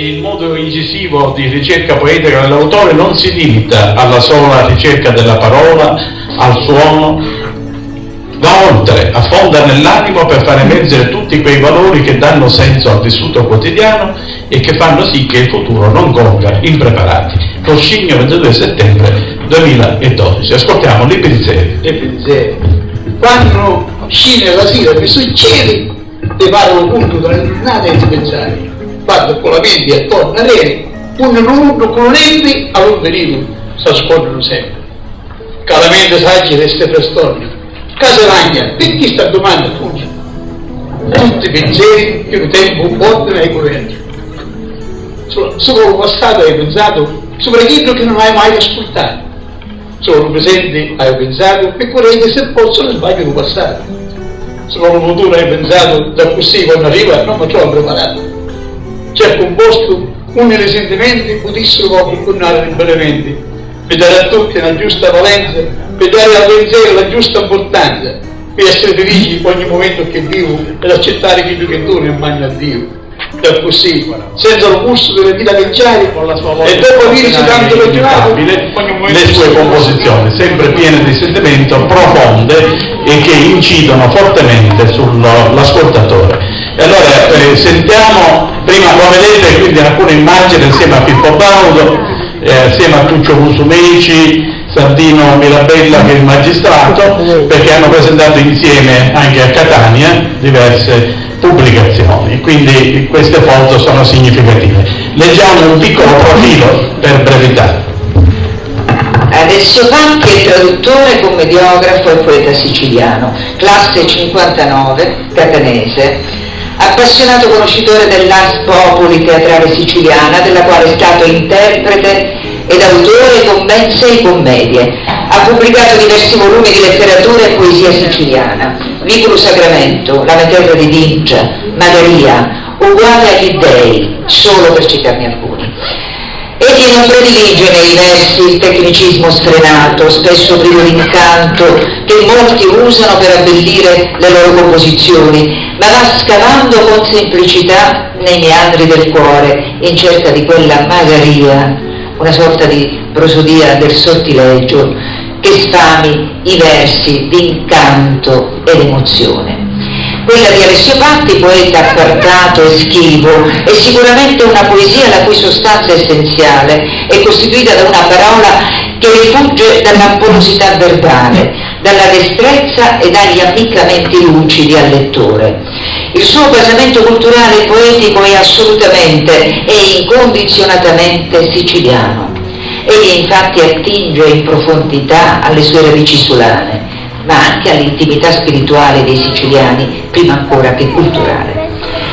il modo incisivo di ricerca poetica dell'autore non si limita alla sola ricerca della parola, al suono, va oltre, affonda nell'animo per far emergere tutti quei valori che danno senso al vissuto quotidiano e che fanno sì che il futuro non colga impreparati. Coscigno, 22 settembre 2012. Ascoltiamo Libri Zeri. Quando scende la sera mi succede ti parlano appunto dalla giornata e ti pensare quando con la mente attorno a lei uno con lempi all'ombelico si ascoltano sempre che la mente saggia resta prestorna casa ragna perché sta domanda appunto tutti i pensieri che un tempo portano ai governi sopra il passato hai pensato sopra quello che non hai mai ascoltato sopra il presente hai pensato e correte se possono sbaglio del passato sopra il futuro hai pensato da così quando arriva non mi trovo preparato c'è composto un recentemente potessero opportunare liberamente per dare a tutti una giusta valenza per dare al pensiero la giusta importanza per essere felici ogni momento che vivo ed accettare quello che dono in mano a Dio da così senza il gusto delle vita leggiari e dopo aversi tanto ragionato le sue composizioni sempre piene di sentimento, profonde e che incidono fortemente sull'ascoltatore. E allora sentiamo prima, come vedete, quindi alcune immagini insieme a Pippo Baudo, assieme a Tuccio Musumeci, Santino Mirabella che è il magistrato, perché hanno presentato insieme anche a Catania diverse pubblicazioni, quindi queste foto sono significative. Leggiamo un piccolo profilo per brevità. Alessio Pacchi è traduttore, commediografo e poeta siciliano, classe 59, catanese, appassionato conoscitore dell'ars populi teatrale siciliana, della quale è stato interprete ed autore con ben 6 commedie. Ha pubblicato diversi volumi di letteratura e poesia siciliana: Vicolo Sacramento, La meterra di Dingia, Magaria, Uguale agli dei, solo per citarne alcuni. Egli non predilige nei versi il tecnicismo sfrenato, spesso privo di incanto, che molti usano per abbellire le loro composizioni, ma va scavando con semplicità nei meandri del cuore in cerca di quella magaria, una sorta di prosodia del sortileggio che sfami i versi di incanto ed emozione. Quella di Alessio Patti, poeta appartato e schivo, è sicuramente una poesia la cui sostanza essenziale è costituita da una parola che rifugge dall'amporosità verbale, dalla destrezza e dagli ammiccamenti lucidi al lettore. Il suo basamento culturale e poetico è assolutamente e incondizionatamente siciliano. Egli infatti attinge in profondità alle sue radici isolane, ma anche all'intimità spirituale dei siciliani, prima ancora che culturale.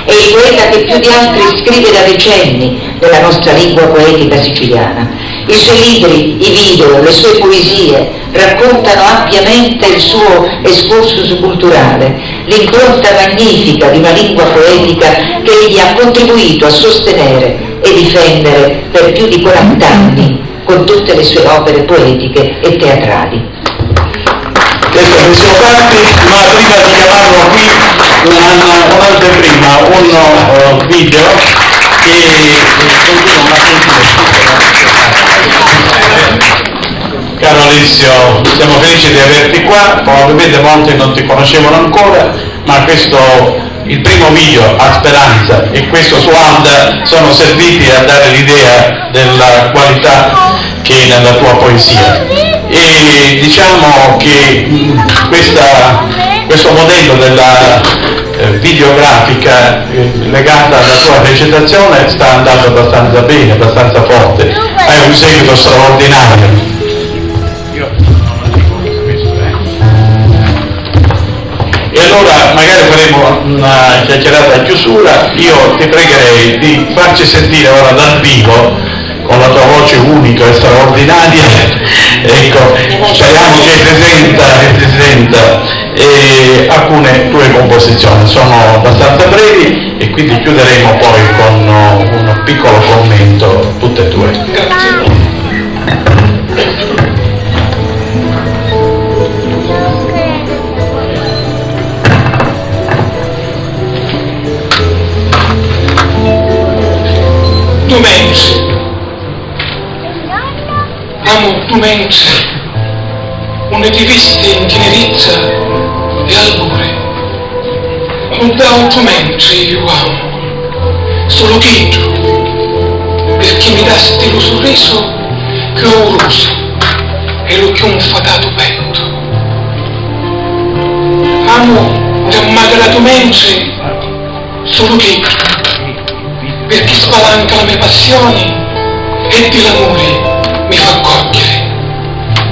È il poeta che più di altri scrive da decenni nella nostra lingua poetica siciliana. I suoi libri, i video, le sue poesie raccontano ampiamente il suo excursus culturale, l'impronta magnifica di una lingua poetica che egli ha contribuito a sostenere e difendere per più di 40 anni con tutte le sue opere poetiche e teatrali. Questo è Alessio Patti, ma prima di chiamarlo qui un'anteprima, un video che continua una Caro Alessio, siamo felici di averti qua, probabilmente molti non ti conoscevano ancora, ma il primo video a Speranza e questo su Anda sono serviti a dare l'idea della qualità che è nella tua poesia. E diciamo che questo modello della videografica legata alla tua recitazione sta andando abbastanza bene, abbastanza forte, hai un seguito straordinario. E allora magari faremo una chiacchierata a chiusura. Io ti pregherei di farci sentire ora dal vivo, con la tua voce unica e straordinaria, ecco, speriamo che presenta alcune tue composizioni. Sono abbastanza brevi e quindi chiuderemo poi con un piccolo commento tutte tue. Grazie. amo tu mentre, une ti viste in tenerezza e albore, non d'altro mentre io amo, solo che tu, perché mi dasti lo sorriso che ho roso e lo che ho infatato petto. Amo t'ammagalato mentre, solo che tu, perché spalanca le mie passioni e di l'amore mi fa cogliere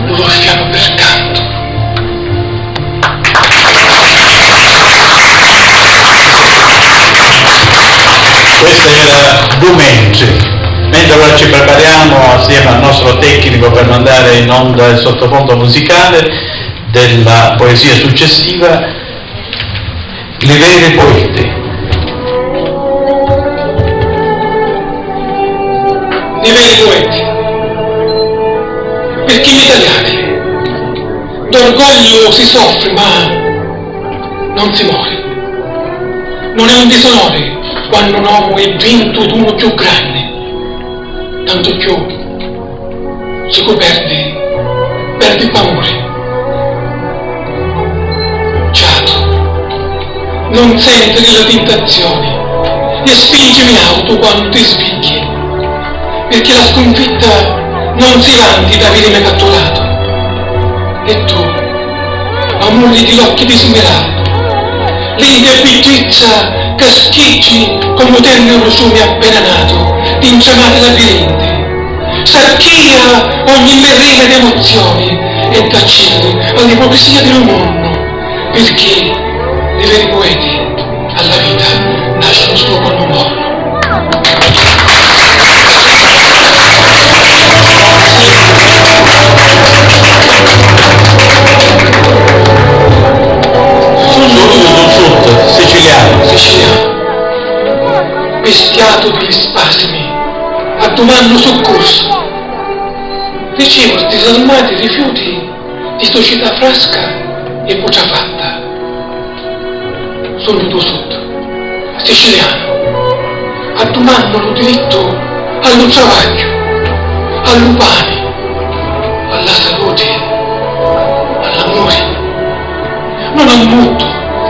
l'orfiano percanto. Questo era Dumenci. Mentre ora ci prepariamo assieme al nostro tecnico per mandare in onda il sottofondo musicale della poesia successiva, I veri poeti. I veri poeti, perché gli italiani d'orgoglio si soffre ma non si muore. Non è un disonore quando un uomo è vinto ed uno più grande, tanto più se cui perde paure. Ciato, non senti le tentazioni e spingimi in auto quando ti svigli, perché la sconfitta non si vanti da avermi catturato. E tu, amore di occhi di smeraldo, l'inderbitezza che schicci come tenero fiume appena nato, di inciamate labirinti, s'archia ogni merrime d'emozioni e t'accende all'ipocrisia del mondo, perché i veri poeti alla vita nascono solo quando muoiono. Siciliano, bestiato degli spasimi, a domando soccorso, ricevo disarmati rifiuti di società frasca e puciafatta. Sono tuo sud, siciliano, a domando lo diritto allo travaglio, allo pane, alla salute, all'amore. Non ammuto,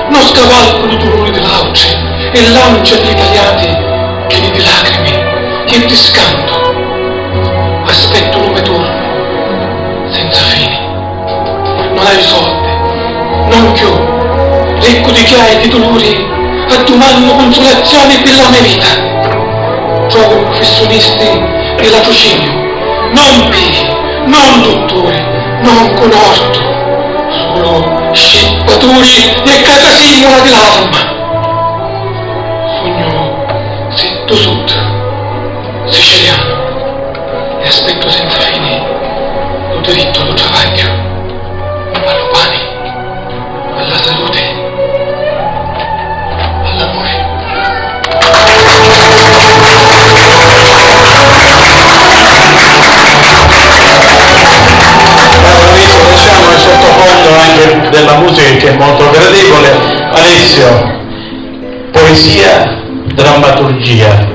non scavalco i dolori dell'auce e lancia gli italiani pieni di lacrime che ti scanto. Aspetto un torno senza fine. Non hai soldi, non più. Ricco di che hai di dolori, a domando consolazioni per la mia vita. Trovo professionisti della fucilio, non pigli, non dottori, non con orto, solo scippatori e catasimola dell'alma. Sogno setto sud, siciliano, e aspetto senza fine lo diritto allo travaglio, allo pane, alla salute, all'amore. Lasciamo il sottofondo anche della musica che è molto gradevole. Alessio, poesia, drammaturgia.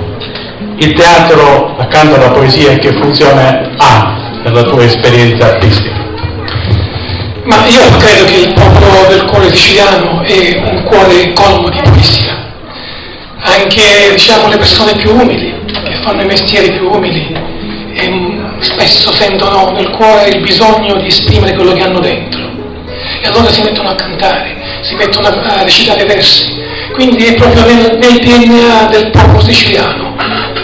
Il teatro, accanto alla poesia, che funzione ha nella tua esperienza artistica? Ma io credo che il popolo del cuore siciliano è un cuore colmo di poesia. Anche, diciamo, le persone più umili, che fanno i mestieri più umili, spesso sentono nel cuore il bisogno di esprimere quello che hanno dentro. E allora si mettono a cantare, si mettono a recitare versi. Quindi è proprio nel DNA del popolo siciliano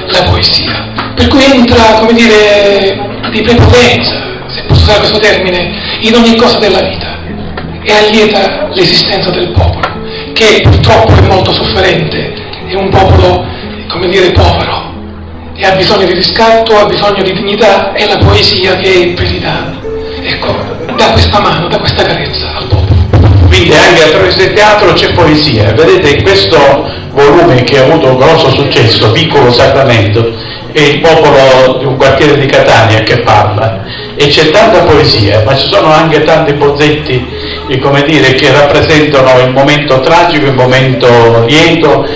la poesia. Per cui entra, come dire, di prepotenza, se posso usare questo termine, in ogni cosa della vita. E allieta l'esistenza del popolo, che purtroppo è molto sofferente, è un popolo, come dire, povero. E ha bisogno di riscatto, ha bisogno di dignità, e la poesia che vi dà, ecco, dà questa mano, dà questa carezza al popolo. Quindi anche attraverso il teatro c'è poesia. Vedete, in questo volume che ha avuto un grosso successo, Piccolo Sacramento, è il popolo di un quartiere di Catania che parla, e c'è tanta poesia, ma ci sono anche tanti bozzetti, come dire, che rappresentano il momento tragico, il momento lieto,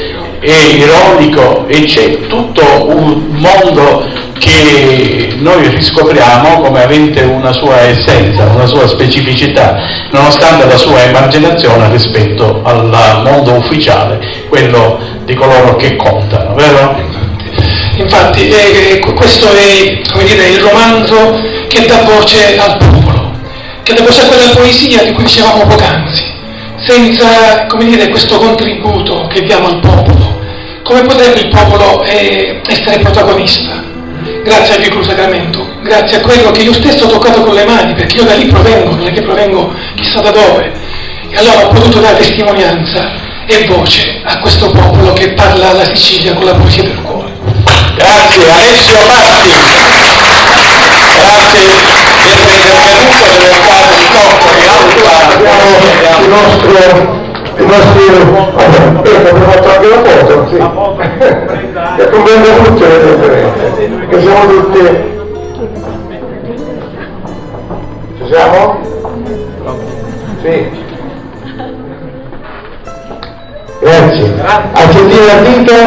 è ironico e c'è tutto un mondo che noi riscopriamo come avente una sua essenza, una sua specificità, nonostante la sua emarginazione rispetto al mondo ufficiale, quello di coloro che contano, vero? Infatti questo è, come dire, il romanzo che dà voce al popolo, che dà voce a quella poesia di cui dicevamo poc'anzi. Senza, come dire, questo contributo che diamo al popolo, come potrebbe il popolo essere protagonista? Grazie al Vicolo Sacramento, grazie a quello che io stesso ho toccato con le mani, perché io da lì provengo, non è che provengo chissà da dove, e allora ho potuto dare testimonianza e voce a questo popolo che parla alla Sicilia con la poesia del cuore. Grazie Alessio Patti, grazie di essere intervenuto, di aver fatto il tocco di abbiamo fatto anche la foto, sì. E comprendo tutte le differenze, che siamo tutti. Ci siamo? Sì. Grazie. A Cettina Antica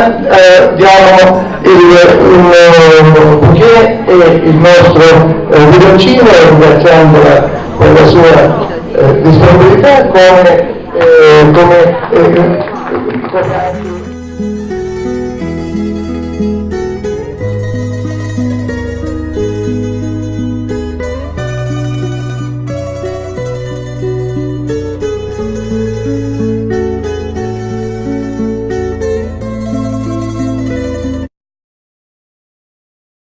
diamo un bouquet e il nostro bilancino, ringraziandola per la sua disponibilità come